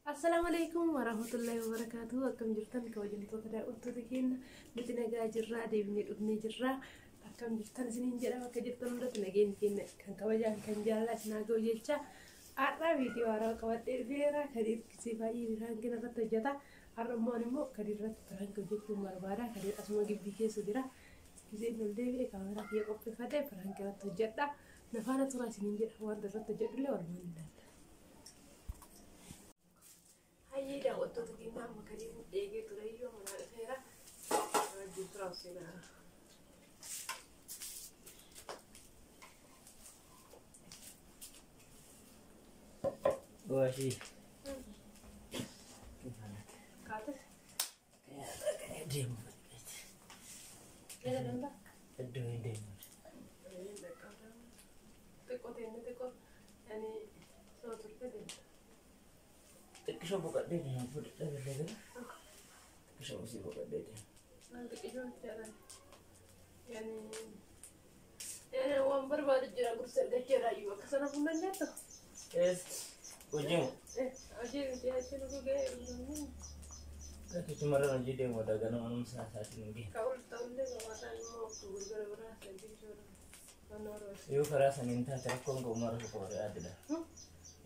Assalamualaikum warahmatullahi wabarakatuh. Akkam jirtan kabajamtoota daawwattoota keenya nuti nagaa jirra deebinee dhufnee jirra. Akkam jirtan isiniin jedha bakka jirtan hundatti nageenyi keenya kan kabajaan kan jaalala isin haa ga'u jecha har'a viidiyoo haaraa qabadhee dhufeera. Kadir kisii baay'ee biraangina irratti hojjeta. Har'ammoo immoo kadir irratti biraanga hojjechuun barbaada. Kadir asuma gibbii keessa jira. Kiseen ol deebi'ee kaameraa kiyya qopheeffatee biraanga irratti hojjedha. Nafaana turaa isiniin jedha wanta irratti hojjedhullee walumaan ilaalla. Ayi daawwattoota keenya amma kadiin eegee ture iyyuu mana dhufeera. Wajjin tura uffeera. Goshi. Kaate? Demu. Ada nanda? Aduh demu. Teko tene teko. Yani so turte demu. Kisah buka deh, yang buka deh, kisah mesti buka deh. Nanti kisah jalan. Yani uang berbagai jarak kursi gajah ayu. Kesana pun nanya tuh. Ujung. Aja dia aja lu gaya. Kaki cuma orang aja dia mau dagang orang saat ini. Kau tahu deh kalau ada mau kubur beras nanti curang. Manoros. Yo kerasan minta telepon ke Umar ke Korea ada dah.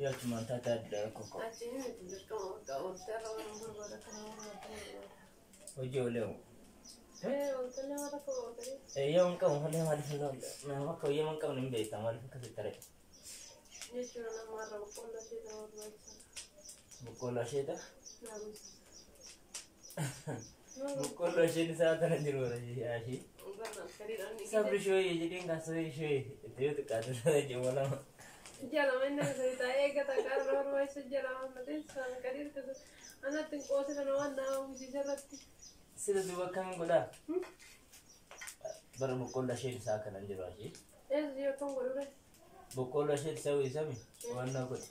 Ya cuma tata ada kok. Aceh itu kau terlalu orang berbagai kenal. Ojo leo. Untuk lewat aku tadi. Yang kau hanya ada selalu. Nah, kau yang kau nimbe tamal ke sekitar. Ini curang nama orang pun dah sih tahu baik. Bukola sih dah. Bagus. Bukola sih saat ada di luar aja sih. Enggak nak keriran ini. Sabri shoy jadi enggak shoy. Itu kata aja malam. Jalan mana cerita kata karena orang itu jalan nanti sama karir tu. Anak tengok saya nak nama mesti jalan. Sudah dua kami goda. Baru bukola sih saat ada di luar aja. Dia tunggu dulu. Bukola sih sawi sami. Warna kot.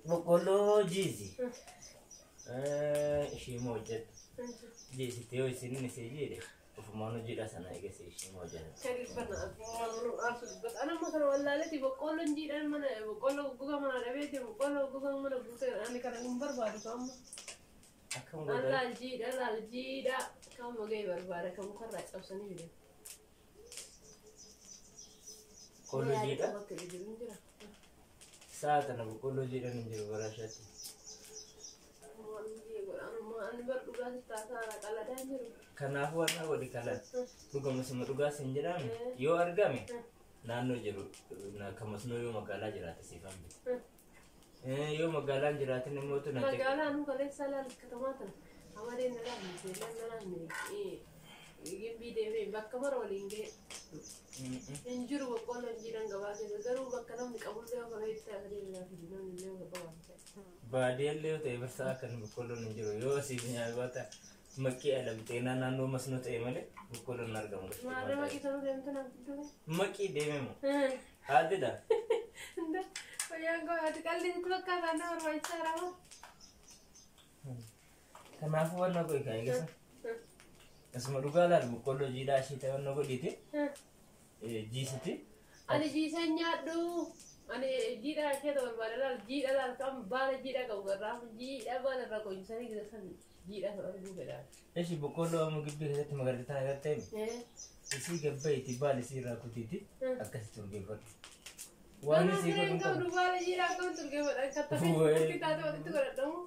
Bukola jizi. Shimojet. Jizi teo sini nih sih jadi. Ufumano jida sana ike sih shimojet. Karir pernah. Asal anak makan walala ti bukola jidan mana bukola guga mana ada bete bukola guga mana guga ani karena umbar baru kamu. Akam goda. Allah jida kamu gay baru kamu kan rai absen ini. Kolo jida. Saat anak bukola jida ninjil barashati. Kanaafuu waan godhi kalan dhugama sima dhugaa sin jedhame yoo argame naannoo jiru kamasnoo yoo magaalaa jiraate siifan yoo magaalaan jiraatin immoo tu natti magaalaan nu kaleessa laal katamaa tana amareen laal gimbii deemee bakka mara waliin ga'e hin jiru boqqoolloon jiran gabaatee garuu bakka namni qabullee yoo kaleessa adeemaa fi namni illee gabaatee baadiyyaa yoo ta'e barsaa kan boqqoolloon hin jiru yoo siif nyaata makkii alamtee naannoo masnoo ta'e malee boqqoolloon argamu. Maarree makkii sanuu deemte naaf iddoo makkii deeme moo haadidha. Fayyaan koo ati qalliitti bakka kana barbaachisaa rama. Kanaafuu waan na godhi kaa'e gasa. Asuma dhugaa laal boqqolloo jiidhaa ishee ta'e waan na godhite jiisiti. Ani jiisan nyaadhu. Ani jiidhaa ishee ta'u barbaada laal jiidha laal kan baala jiidhaa qabu garraa jiidhaa baala irraa qoyisanii gisa san jiidhaa ta'u arguu fedhaan. Eshi boqqolloo amma gibbii keessatti magariisaa agartee isii gabbaa'iti baala isii irraa kutiiti akkasitti urgeeffatu. Waan isii godhuun qabu baala jiidhaa qabu urgeeffadhaan kattafee taatee walitti godhadhamu.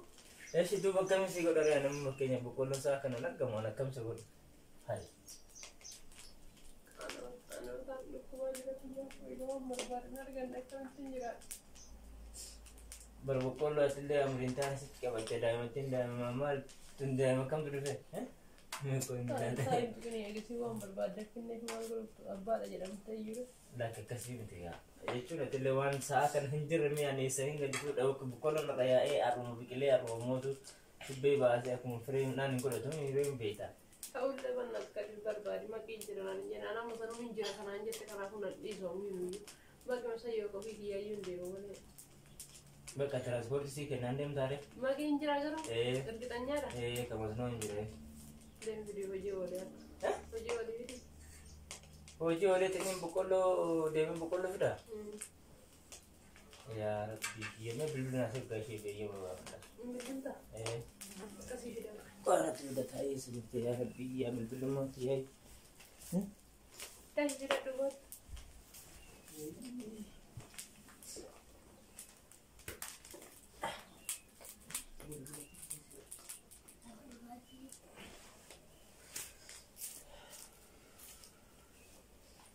Eshi duuba akkamitti godhara namni fakkeenya boqqolloon isaa kanan argamu waan akkamisa godhu. Hai. Berboqqolloo asillee amriin taane sitti qabachaa daa'imattiin daa'ima maal tun daa'ima kamtu dhufe? Lakka akkasii miti gaa jechuun atillee waan sa'a kan hin jirre mi'aan eessa hin gadi fuudha boqqolloon irra yaa'ee haruma biqilee haruma mootu tibbee baasee akkuma firee midhaan hin godhatu hiree hin beektaa. Ta'ullee banna akkasii barbaadi makiin jiran jenna nama sanuu hin jira kanaan jette kanaafuu nan dhiisoo miidhu bakka masa yoo qofi kiyyaayyuu hin deemu malee. Bakka tiraanspoortii sii kennaan deemtaare? Makiin jira garuu ergitanyaadha. Kamasnoo hin jirre. Deem fidii hojii oolee hojii oolee fidii. Hojii oolee ta'in boqqolloo deemee boqqolloo fidaa? يا ربي يا ما بلبنا سبقة شيء بيجي ما بعرف. بالنسبة إيه. كسي في دم. وأنا تقدر هاي سبت يا ربي يا بلبنا تيجي. تاج في دم.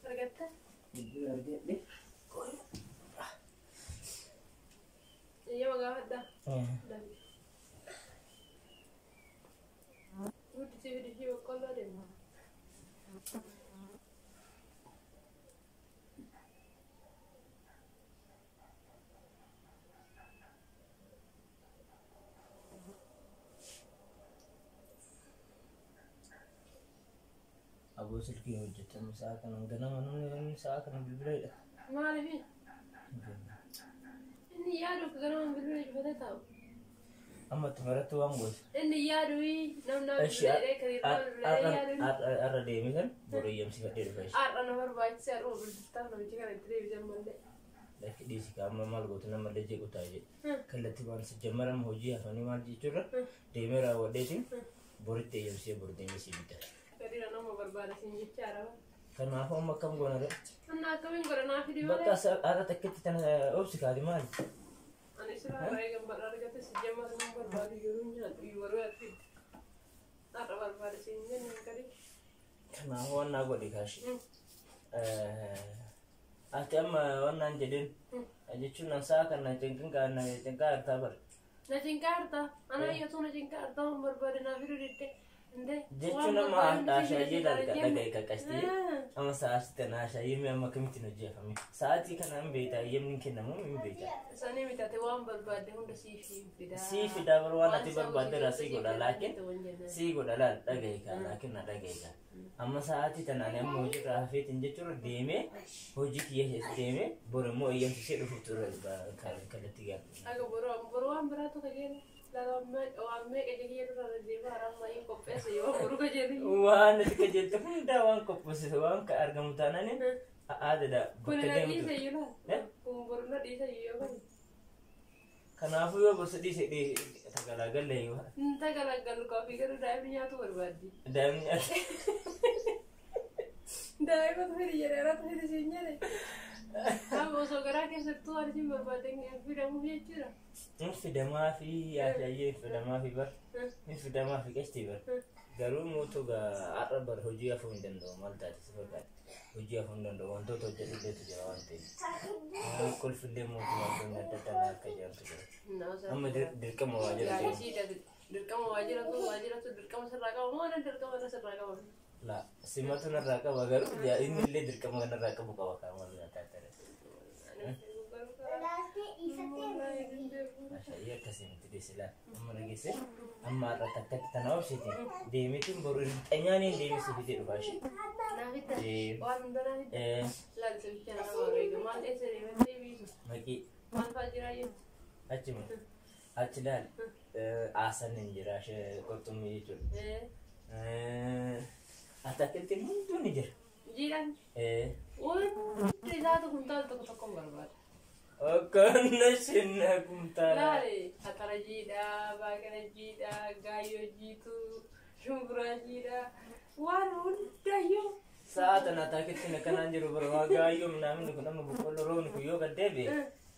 رجعت؟ رجعت ليه؟ يا ما قاعد ده. Gue di sini kalau ada mah. Abu Silki hojjetan misalkan ganama misalkan bilbila Malah ni. Ini ya dok ganama bilbila juga tahu. amma tumaratu wangos Ini ya doi nam Ashi kereta arra deemi kan boriyam si fadde defash nomor baik saya rumah berjuta nabi jika nanti dia bisa mandi. laki di si kama mal goto na mal je gotaje kallati wan si jamara mo hoji afani mal ji chura deemera wadetin boritte yam si borde mi si bita Jadi nama berbara sini cara. kana fa makam gona re Anak kami korang nak video bakka sa ara takket tan obsi kali mal Ani sila rai gambar ada kata sejama sama berbara yurunya yuwaru ati. Nara berbara sini ni kali. kana wana godi kashi ati amma wannan jedin aje chunan sa kana tengkin kana tengka tabar Na Jakarta, anak itu na Jakarta berbara na video dite. jechuun amma ashaayee dhagaye kakastee amma sa'aatti na ashaayee mi amma kamitti hojjetame sa'aatii kana hin beektaa yemni kennamu hin beektaa Sani mitate waan barbaadde hunda siif fida. siif fidaa bar waan ati barbaadde irraa sii godha laakiin sii godha laal dhagaye kaa laakiin na dhagaye kaa amma sa'aatii tanaan amma hojii irraa hafeetiin jechuudha deemee hojii kiyya deemee bor immoo eeyyamsisee dhufuuf ture kallattii gaafate. Aga boru waan biraatu kajeela. Waan meeqa jegee dura deema haramma hin qopheesse yoo boru kajeeli. Waan ati kajeelte hundaa waan qopheessite waan ka argamu taanaan aadaadha Kun na dhiise iyyuu laal. Kun boru na dhiise iyyuu bari. kanaafuu yoo gosa dhiise tagalagalle yoo Tagalagalu koofii garuu daa'imni nyaatu barbaaddi. daa'imni ati Daa'imatu firi jedhee irratti firi siin jedhe. Amma osoo garaa keessattuu arjiin barbaadden fidamuuf jechuudha. fidamaa fi yaashayyee fidamaa fi bar fidamaa fi qestii bar garuu mootu har'a bar hojii hafuu hin danda'u maal taate si fakkaate hojii hafuu hin danda'u wantoota hojjetilleetu jira waan ta'eef kolfillee mootu wantoonni adda addaa akka jirantu jira amma dirqama waajjira Dirqama waajjiratu dirqama sirraa qaba moo dirqama irra sirraa qaba? la simatu narraa qaba garuu inni illee dirqama narraa qabu qaba kaamal taatare Ashayee akkasitti deesila amma dhageesse amma har'a takkatti tana obsite deemeetiin boru xanyaaniin deemisi fide dhufa ishee. Waan hunda naafidda. Laal sebicha nama wareega maal eessa deematee biisu? Maqii Maal fa'aa jiraa jettu? achuma achi laal aasan hin jira ishee qurxummii jechuudha. Ataakiltiin hunduu ni jira. Jiran wanti isaatu kuntaal tokko hin barbaada. Akkana sinna kumtaala. Laale akara jiidhaa, baaqala jiidhaa, gaayyoo jiitu, shumburaa jiidhaa waan hundayyuu. Sa'a tana ataakiltiin akkanaan jiru bara gaayyoo namni kun amma boqqolloo roobni kun yoo gad deebi'e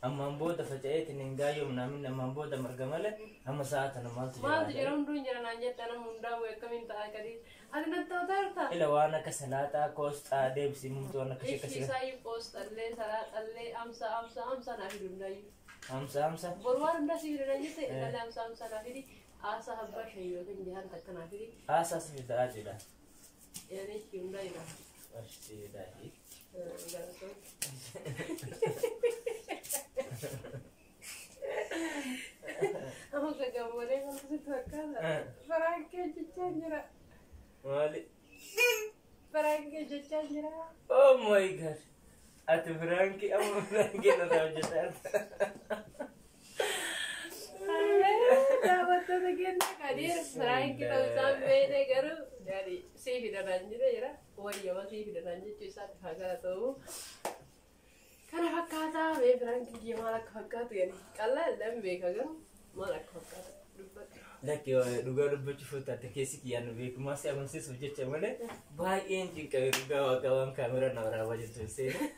ammaan booda faca'eetiin hin gaayyoo namni ammaan booda marga malee amma sa'a tana maaltu jira? Maaltu jira hunduu hin jira naan jetta nama hundaa bu'e akkamiin ta'a kadii. Ati natti ta'utaa ila waan akka salaaxaa koosxaa deebisii mumtu waan akka Ishi isaayii poostallee salaaxallee amsa naaf hidhu hundaayyuu. amsa Boru waan hundaa si hidhu naan jette dhallee amsa naaf hidhi aasaa abbaa shayyootiin jahan takka naaf hidhi. asaas fidaa jira Yaani ishi hundaa jira. ashtiidhaa Amma gaggaboonee kan sitti fakkaata. Farankee jechaa jira. maali Farankee jechaa jira. oh my god ati firaanki amma firaanki na hojjetaa Daawwattoota keenya kadir farankii ta'uu isaan beekne garuu yaani sii fidanaan jira wayyama sii fidanaan jechuu isaatti haa gara ta'u. Kanaaf fakkaata mee Firaankiin maal akka fakkaatu yani qal'aan beeka garuu maal akka fakkaatu dubbadhu. Lakki dhugaa dubbachuuf taate keessi kiyyaan beekumaa si amansiisuuf jecha malee baay'een cinqabe dhugaa waaqa waan kaameraa na waraabaa jirtu seena.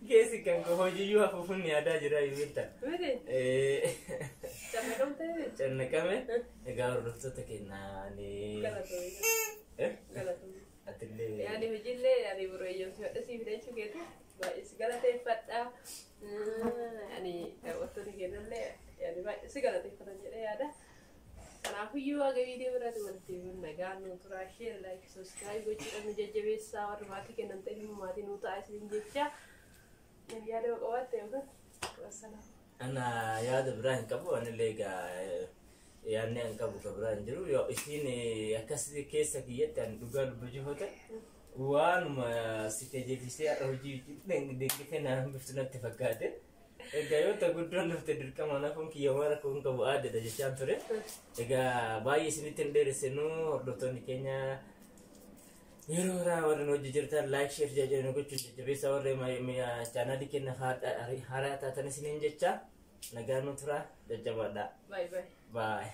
Keessi kan hojiyyuu hafuufuun yaadaa jira beekta. Cannaqame egaa hordoftoota keenyaanii. Atillee. Yaani hojiillee yaani biroo eeyyamsi hodhasii fidachuu keetu baay'ee si galateeffadha. Yaani daawwattoota keenyallee yaani baay'ee si galateeffatan jedhee yaada. Kanaafiyyuu waaqa viidiyoo biraatti walitti nagaan nu turaa share like subscribe gochuudhaan nu jajjabeessaa warri maatii kennan ta'e immoo maatii nu ta'a isin jecha. Yaada qabatte yookaan wassalaam. Ana yaada biraa hin qabu anillee egaa yaanni an qabu ka biraa hin jiru yoo isin akkasii keessa kiyyatti ani dhugaa dubbachuu ta'e waanuma si tajaajilsee hojii deeggartee naan hambiftu natti fakkaate. Egaa yoo ta'u guddoon dhufte dirqama nafuun kiyya waan akka kun qabu aadde jechaan ture. Egaa baay'ee isinitti hin dheeressinu hordoftoonni keenya yeroo warreen hojii jirtan like share jajjabeessaa gochuun jajjabeessaa warreen chaanaalii keenya haaraa taatan isiniin jecha nagaan nu turaa jajjabaadhaa. Bye bye. Bye.